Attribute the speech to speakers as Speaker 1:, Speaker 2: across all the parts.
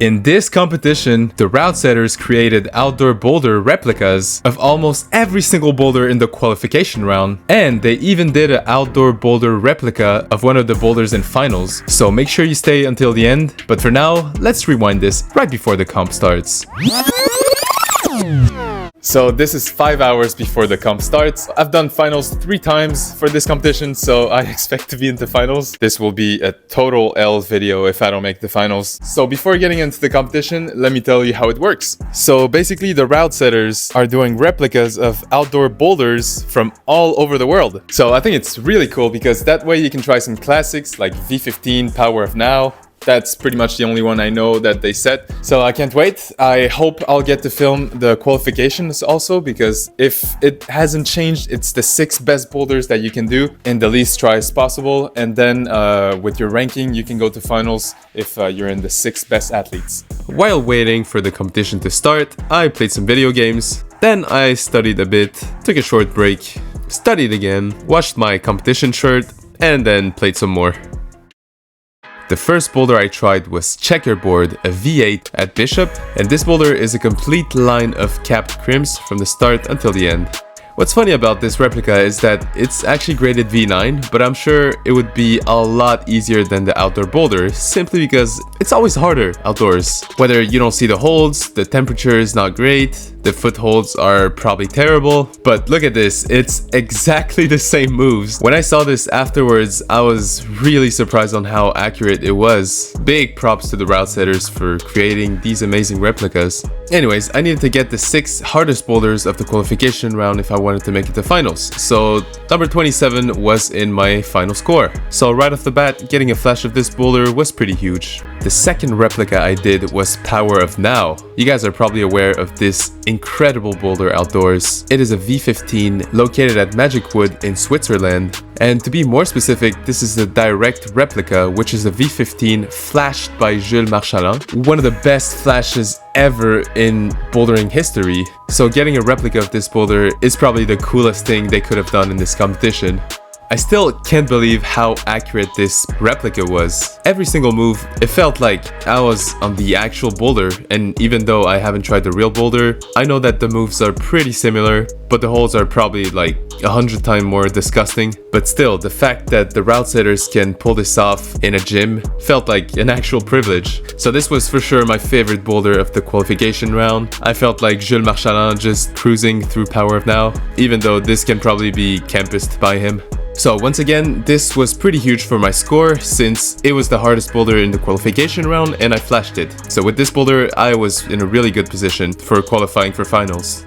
Speaker 1: In this competition, the route setters created outdoor boulder replicas of almost every single boulder in the qualification round, and they even did an outdoor boulder replica of one of the boulders in finals, so make sure you stay until the end. But for now, let's rewind this right before the comp starts. So this is 5 hours before the comp starts. I've done finals 3 times for this competition, so I expect to be into finals. This will be a total L video if I don't make the finals. So before getting into the competition, let me tell you how it works. So basically the route setters are doing replicas of outdoor boulders from all over the world. So I think it's really cool because that way you can try some classics like V15, Power of Now. That's pretty much the only one I know that they set. So I can't wait. I hope I'll get to film the qualifications also, because if it hasn't changed, it's the 6 best boulders that you can do in the least tries possible. And then with your ranking, you can go to finals if you're in the 6 best athletes. While waiting for the competition to start, I played some video games. Then I studied a bit, took a short break, studied again, washed my competition shirt, and then played some more. The first boulder I tried was checkerboard, a V8 at Bishop, and this boulder is a complete line of capped crimps from the start until the end. What's funny about this replica is that it's actually graded V9, but I'm sure it would be a lot easier than the outdoor boulder, simply because it's always harder outdoors. Whether you don't see the holds, the temperature is not great, the footholds are probably terrible, but look at this, it's exactly the same moves. When I saw this afterwards, I was really surprised on how accurate it was. Big props to the route setters for creating these amazing replicas. Anyways, I needed to get the 6 hardest boulders of the qualification round if I wanted to make it to finals. So number 27 was in my final score. So right off the bat, getting a flash of this boulder was pretty huge. The second replica I did was Power of Now. You guys are probably aware of this incredible boulder outdoors. It is a V15 located at Magic Wood in Switzerland. And to be more specific, this is the direct replica, which is a V15 flashed by Jules Marchalin, one of the best flashes ever in bouldering history. So getting a replica of this boulder is probably the coolest thing they could have done in this competition. I still can't believe how accurate this replica was. Every single move, it felt like I was on the actual boulder, and even though I haven't tried the real boulder, I know that the moves are pretty similar, but the holds are probably like 100 times more disgusting. But still, the fact that the route setters can pull this off in a gym felt like an actual privilege. So this was for sure my favorite boulder of the qualification round. I felt like Jules Marchalin just cruising through Power of Now, even though this can probably be campused by him. So once again, this was pretty huge for my score since it was the hardest boulder in the qualification round and I flashed it. So with this boulder, I was in a really good position for qualifying for finals.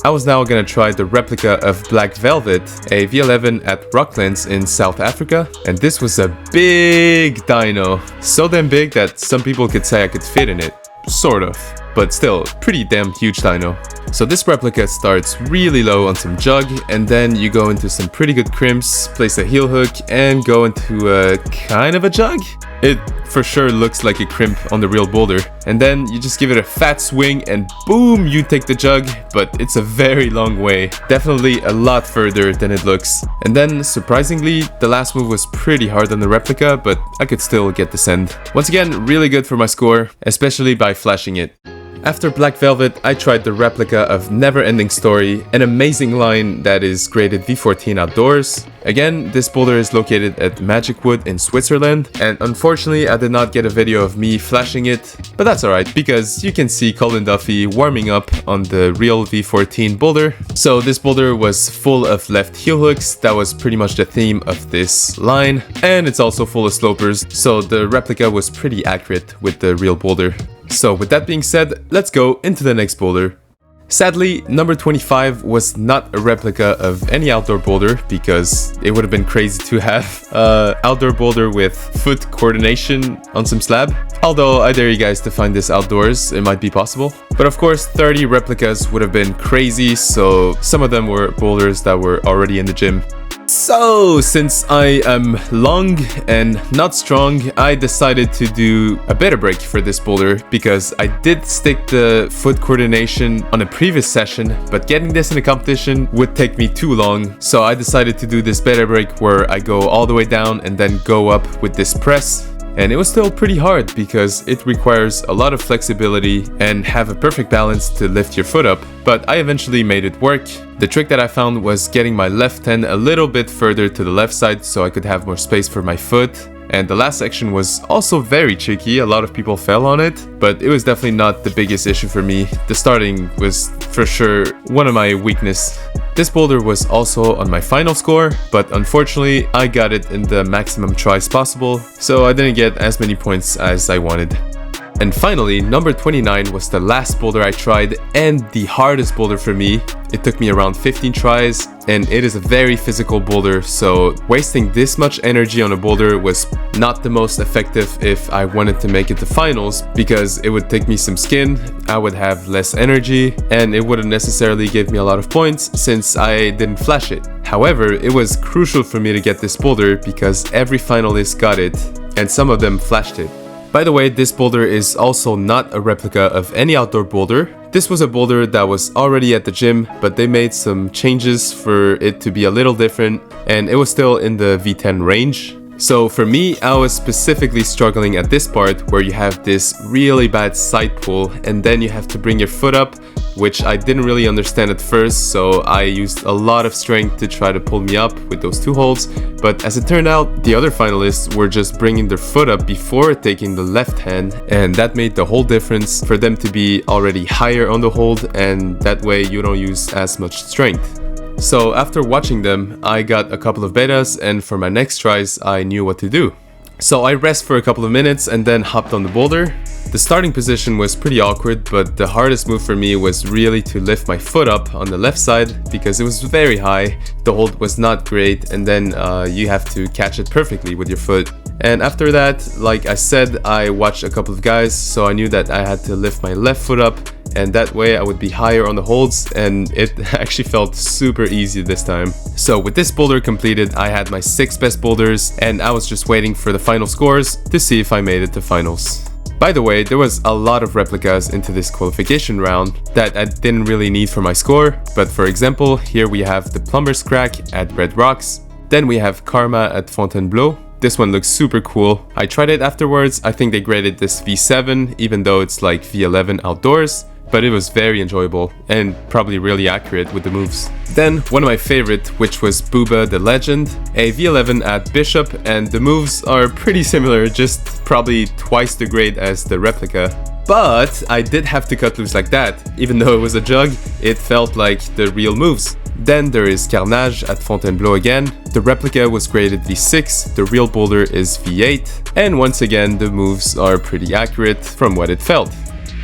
Speaker 1: I was now gonna try the replica of Black Velvet, a V11 at Rocklands in South Africa, and this was a big dyno. So damn big that some people could say I could fit in it. Sort of, but still, pretty damn huge dyno. So this replica starts really low on some jug, and then you go into some pretty good crimps, place a heel hook, and go into a kind of a jug. It for sure looks like a crimp on the real boulder. And then you just give it a fat swing and boom, you take the jug, but it's a very long way. Definitely a lot further than it looks. And then, surprisingly, the last move was pretty hard on the replica, but I could still get the send. Once again, really good for my score, especially by flashing it. After Black Velvet, I tried the replica of Never Ending Story, an amazing line that is graded V14 outdoors. Again, this boulder is located at Magic Wood in Switzerland, and unfortunately I did not get a video of me flashing it, but that's alright because you can see Colin Duffy warming up on the real V14 boulder. So this boulder was full of left heel hooks, that was pretty much the theme of this line, and it's also full of slopers, so the replica was pretty accurate with the real boulder. So with that being said, let's go into the next boulder. Sadly, number 25 was not a replica of any outdoor boulder because it would have been crazy to have an outdoor boulder with foot coordination on some slab. Although I dare you guys to find this outdoors, it might be possible. But of course, 30 replicas would have been crazy, so some of them were boulders that were already in the gym. So, since I am long and not strong, I decided to do a better break for this boulder because I did stick the foot coordination on a previous session, but getting this in a competition would take me too long. So I decided to do this better break where I go all the way down and then go up with this press. And it was still pretty hard because it requires a lot of flexibility and have a perfect balance to lift your foot up, but I eventually made it work. The trick that I found was getting my left hand a little bit further to the left side so I could have more space for my foot. And the last section was also very tricky, a lot of people fell on it, but it was definitely not the biggest issue for me. The starting was for sure one of my weaknesses. This boulder was also on my final score, but unfortunately I got it in the maximum tries possible, so I didn't get as many points as I wanted. And finally, number 29 was the last boulder I tried and the hardest boulder for me. It took me around 15 tries and it is a very physical boulder, so wasting this much energy on a boulder was not the most effective if I wanted to make it to finals, because it would take me some skin, I would have less energy, and it wouldn't necessarily give me a lot of points since I didn't flash it. However, it was crucial for me to get this boulder because every finalist got it and some of them flashed it. By the way, this boulder is also not a replica of any outdoor boulder. This was a boulder that was already at the gym, but they made some changes for it to be a little different, and it was still in the V10 range. So for me, I was specifically struggling at this part where you have this really bad side pull and then you have to bring your foot up, which I didn't really understand at first, so I used a lot of strength to try to pull me up with those two holds. But as it turned out, the other finalists were just bringing their foot up before taking the left hand, and that made the whole difference for them to be already higher on the hold, and that way you don't use as much strength. So after watching them, I got a couple of betas, and for my next tries, I knew what to do. So I rest for a couple of minutes and then hopped on the boulder. The starting position was pretty awkward, but the hardest move for me was really to lift my foot up on the left side because it was very high, the hold was not great, and then you have to catch it perfectly with your foot. And after that, like I said, I watched a couple of guys, so I knew that I had to lift my left foot up, and that way I would be higher on the holds, and it actually felt super easy this time. So with this boulder completed, I had my 6 best boulders, and I was just waiting for the final scores to see if I made it to finals. By the way, there was a lot of replicas into this qualification round that I didn't really need for my score, but for example, here we have the Plumber's Crack at Red Rocks, then we have Karma at Fontainebleau. This one looks super cool. I tried it afterwards. I think they graded this V7, even though it's like V11 outdoors, but it was very enjoyable and probably really accurate with the moves. Then one of my favorite, which was Booba the Legend, a V11 at Bishop, and the moves are pretty similar, just probably twice the grade as the replica. But I did have to cut loose like that. Even though it was a jug, it felt like the real moves. Then there is Carnage at Fontainebleau again. The replica was graded V6, the real boulder is V8, and once again the moves are pretty accurate from what it felt.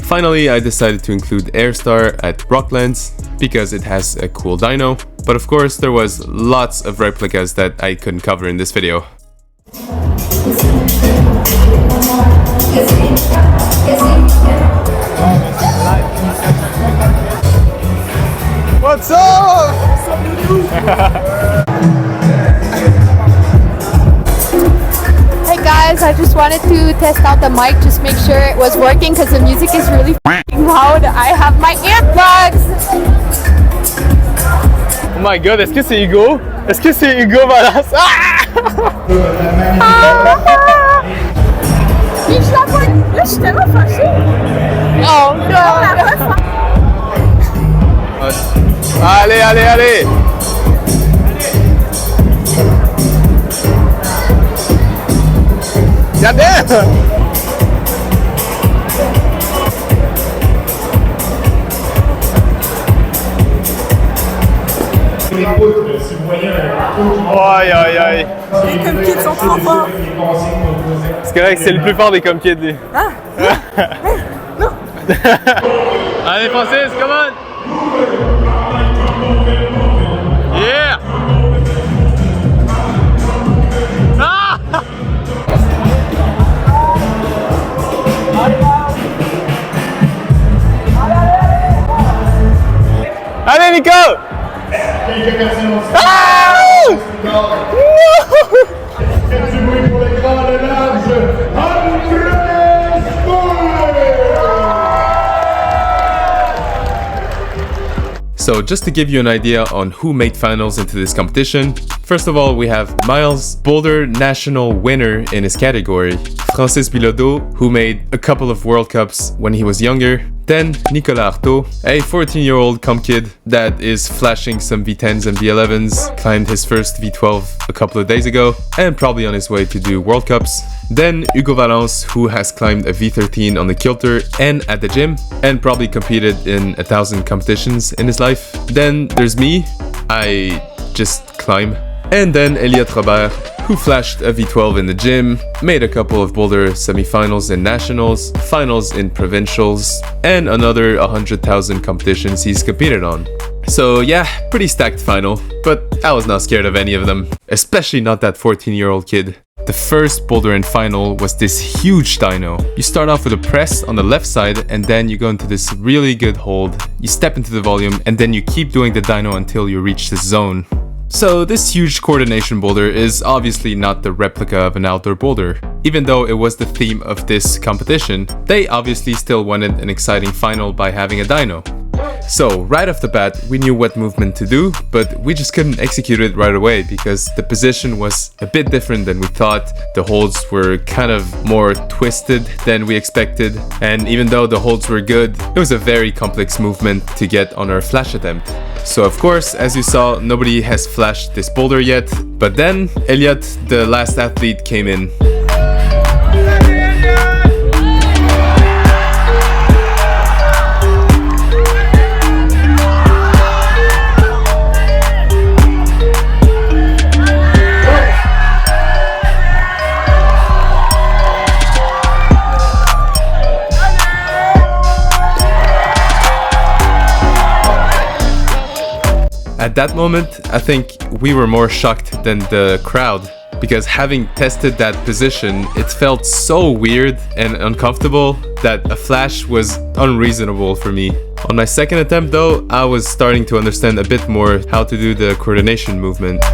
Speaker 1: Finally, I decided to include Airstar at Rocklands because it has a cool dyno, but of course there was lots of replicas that I couldn't cover in this video.
Speaker 2: What's up?
Speaker 3: Hey guys, I just wanted to test out the mic, just make sure it was working because the music is really f***ing loud. I have my earplugs!
Speaker 2: Oh my god, est-ce que c'est Hugo? Est-ce que c'est Hugo Valas?
Speaker 3: Là, je suis tellement fâchée! Oh non!
Speaker 2: Allez, allez, allez! Regardez! Aïe aïe aïe!
Speaker 3: Les comme kids sont trop forts!
Speaker 2: C'est correct, c'est le plus fort des comme kids lui.
Speaker 3: Ah! Non!
Speaker 2: Allez Francis, come on! Yeah! Ah! Allez Nico! Ah!
Speaker 1: So just to give you an idea on who made finals into this competition, First of all, we have Miles, Boulder national winner in his category. Francis Bilodeau, who made a couple of World Cups when he was younger. Then Nicolas Artaud, a 14-year-old comp kid that is flashing some V10s and V11s, climbed his first V12 a couple of days ago, and probably on his way to do World Cups. Then Hugo Valence, who has climbed a V13 on the kilter and at the gym, and probably competed in 1,000 competitions in his life. Then there's me, I just climb. And then Elliot Robert, who flashed a V12 in the gym, made a couple of Boulder semifinals in nationals, finals in provincials, and another 100,000 competitions he's competed on. So yeah, pretty stacked final, but I was not scared of any of them, especially not that 14-year-old kid. The first Boulder final was this huge dyno. You start off with a press on the left side and then you go into this really good hold. You step into the volume and then you keep doing the dyno until you reach the zone. So this huge coordination boulder is obviously not the replica of an outdoor boulder. Even though it was the theme of this competition, they obviously still wanted an exciting final by having a dyno. So right off the bat, we knew what movement to do, but we just couldn't execute it right away because the position was a bit different than we thought. The holds were kind of more twisted than we expected, and even though the holds were good, it was a very complex movement to get on our flash attempt. So of course, as you saw, nobody has flashed this boulder yet, but then Elliot, the last athlete, came in. At that moment, I think we were more shocked than the crowd, because having tested that position, it felt so weird and uncomfortable that a flash was unreasonable for me. On my second attempt though, I was starting to understand a bit more how to do the coordination movement.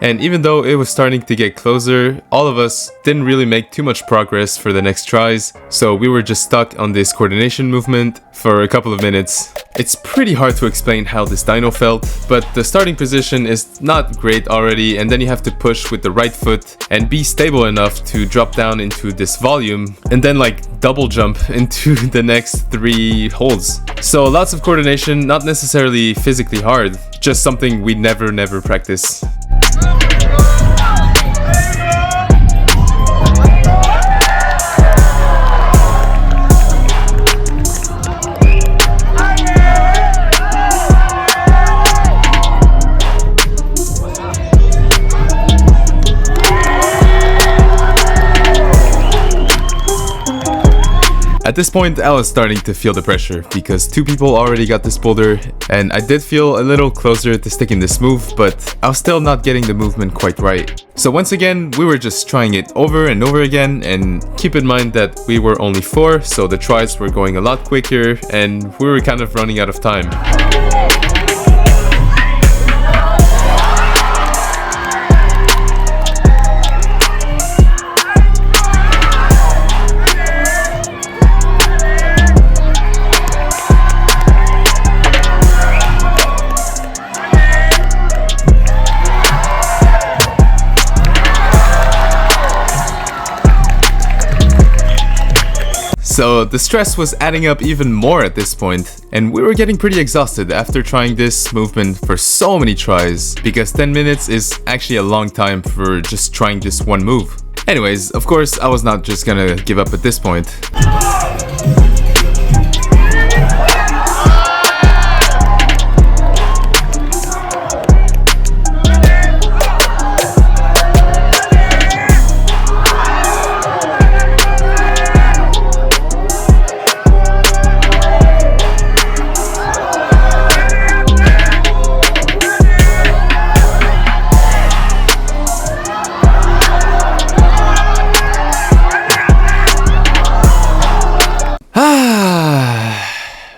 Speaker 1: And even though it was starting to get closer, all of us didn't really make too much progress for the next tries, so we were just stuck on this coordination movement for a couple of minutes. It's pretty hard to explain how this dyno felt, but the starting position is not great already, and then you have to push with the right foot and be stable enough to drop down into this volume, and then like double jump into the next 3 holds. So lots of coordination, not necessarily physically hard, just something we never practice. At this point, I was starting to feel the pressure because 2 people already got this boulder, and I did feel a little closer to sticking this move, but I was still not getting the movement quite right. So once again, we were just trying it over and over again, and keep in mind that we were only 4, so the tries were going a lot quicker, and we were kind of running out of time. So the stress was adding up even more at this point, and we were getting pretty exhausted after trying this movement for so many tries, because 10 minutes is actually a long time for just trying this one move. Anyways, of course, I was not just gonna give up at this point.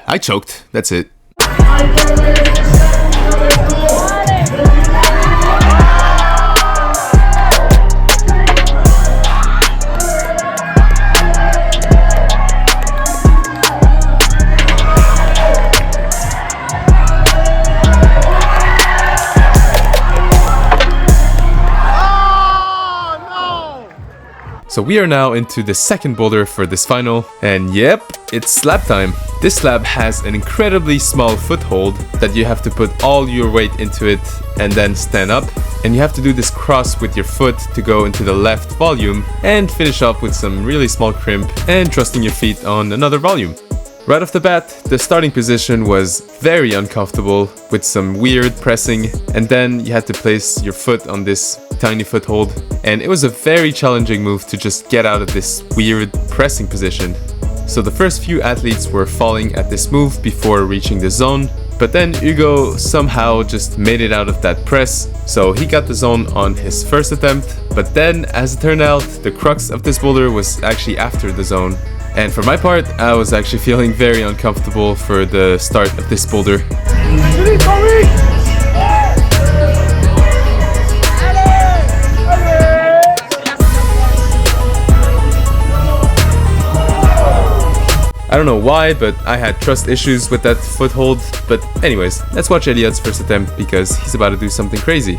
Speaker 1: I choked, that's it. So we are now into the second boulder for this final, and yep, it's slab time. This slab has an incredibly small foothold that you have to put all your weight into it and then stand up. And you have to do this cross with your foot to go into the left volume and finish off with some really small crimp and trusting your feet on another volume. Right off the bat, the starting position was very uncomfortable with some weird pressing, and then you had to place your foot on this tiny foothold, and it was a very challenging move to just get out of this weird pressing position. So the first few athletes were falling at this move before reaching the zone, but then Hugo somehow just made it out of that press, so he got the zone on his first attempt. But then, as it turned out, the crux of this boulder was actually after the zone. And for my part, I was actually feeling very uncomfortable for the start of this boulder. I don't know why, but I had trust issues with that foothold. But anyways, let's watch Elliot's first attempt because he's about to do something crazy.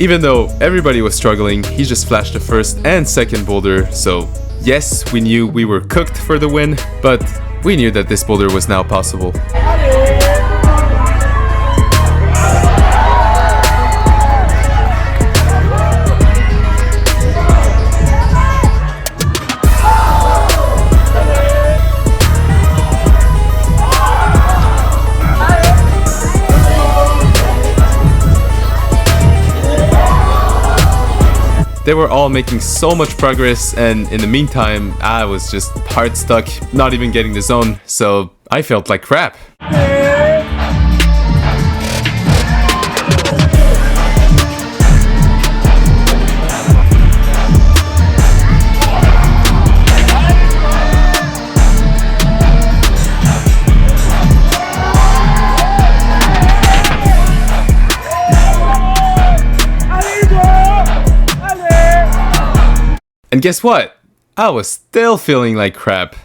Speaker 1: Even though everybody was struggling, he just flashed the first and second boulder, so yes, we knew we were cooked for the win, but we knew that this boulder was now possible. They were all making so much progress, and in the meantime, I was just hard stuck, not even getting the zone, so I felt like crap. And guess what? I was still feeling like crap.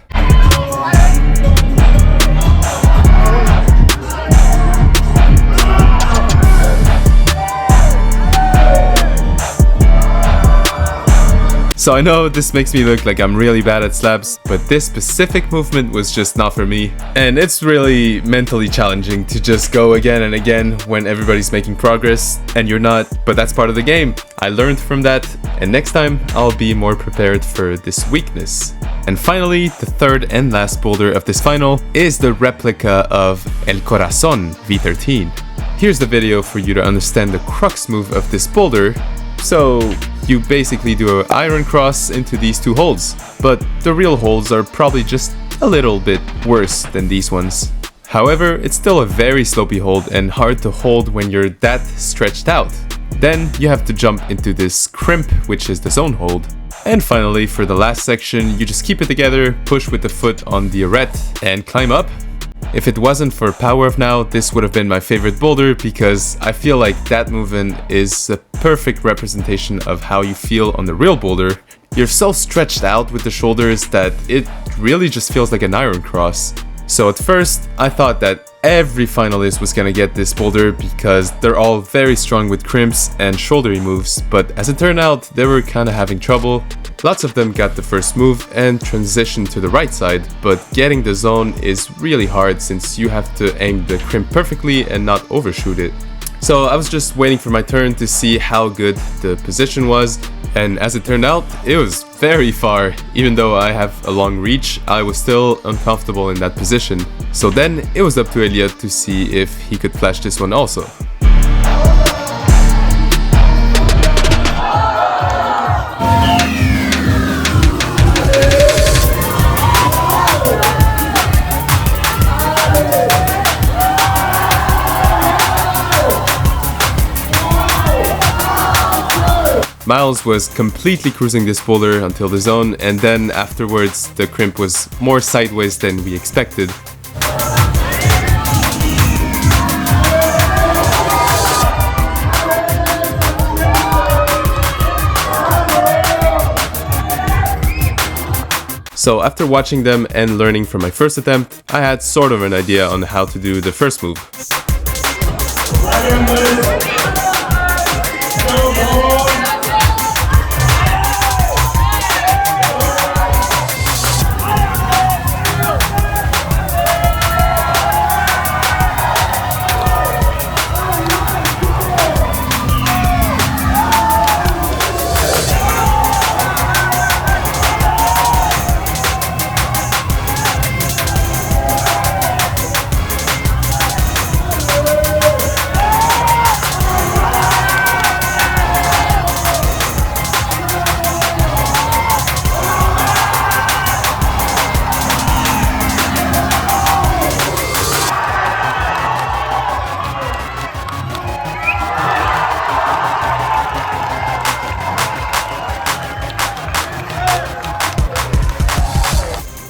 Speaker 1: So I know this makes me look like I'm really bad at slabs, but this specific movement was just not for me. And it's really mentally challenging to just go again and again when everybody's making progress and you're not, but that's part of the game. I learned from that, and next time I'll be more prepared for this weakness. And finally, the third and last boulder of this final is the replica of El Corazon V13. Here's the video for you to understand the crux move of this boulder. So you basically do an iron cross into these two holes, but the real holes are probably just a little bit worse than these ones. However, it's still a very slopey hold and hard to hold when you're that stretched out. Then you have to jump into this crimp, which is the zone hold. And finally, for the last section, you just keep it together, push with the foot on the arete, and climb up. If it wasn't for Power of Now, this would have been my favorite boulder because I feel like that movement is a perfect representation of how you feel on the real boulder. You're so stretched out with the shoulders that it really just feels like an iron cross. So at first, I thought that every finalist was gonna get this boulder because they're all very strong with crimps and shouldery moves, but as it turned out, they were kinda having trouble. Lots of them got the first move and transitioned to the right side, but getting the zone is really hard since you have to aim the crimp perfectly and not overshoot it. So I was just waiting for my turn to see how good the position was, and as it turned out, it was very far. Even though I have a long reach, I was still uncomfortable in that position. So then it was up to Elliot to see if he could flash this one also. Miles was completely cruising this boulder until the zone, and then afterwards the crimp was more sideways than we expected. So after watching them and learning from my first attempt, I had sort of an idea on how to do the first move.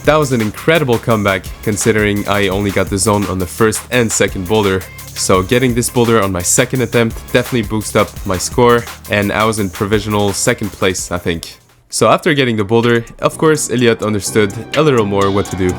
Speaker 1: That was an incredible comeback, considering I only got the zone on the first and second boulder. So getting this boulder on my second attempt definitely boosted up my score, and I was in provisional second place, I think. So after getting the boulder, of course Elliot understood a little more what to do.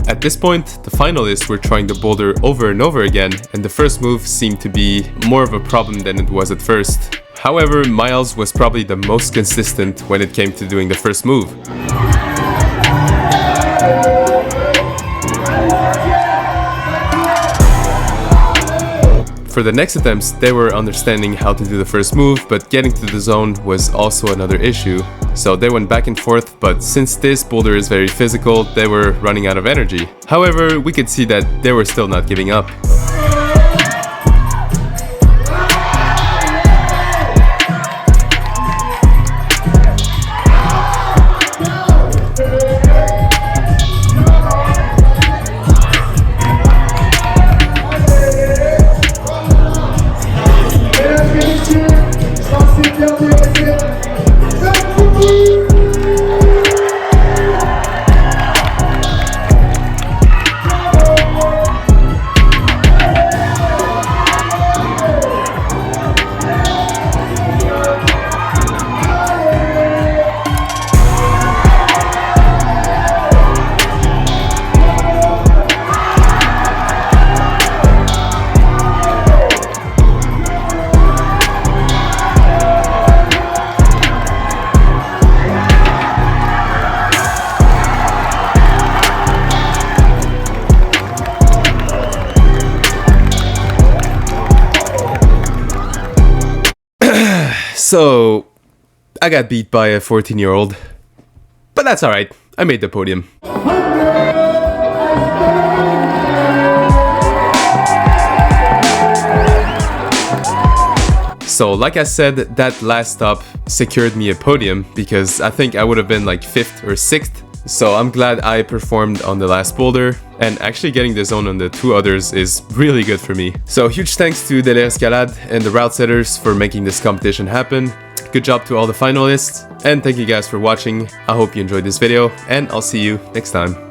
Speaker 1: At this point, the finalists were trying the boulder over and over again, and the first move seemed to be more of a problem than it was at first. However, Miles was probably the most consistent when it came to doing the first move. For the next attempts, they were understanding how to do the first move, but getting to the zone was also another issue. So they went back and forth, but since this boulder is very physical, they were running out of energy. However, we could see that they were still not giving up. So, I got beat by a 14-year-old, but that's alright, I made the podium. So, like I said, that last stop secured me a podium because I think I would have been like 5th or 6th. So I'm glad I performed on the last boulder, and actually getting the zone on the 2 others is really good for me. So huge thanks to Andrescalade and the route setters for making this competition happen. Good job to all the finalists, and thank you guys for watching. I hope you enjoyed this video, and I'll see you next time.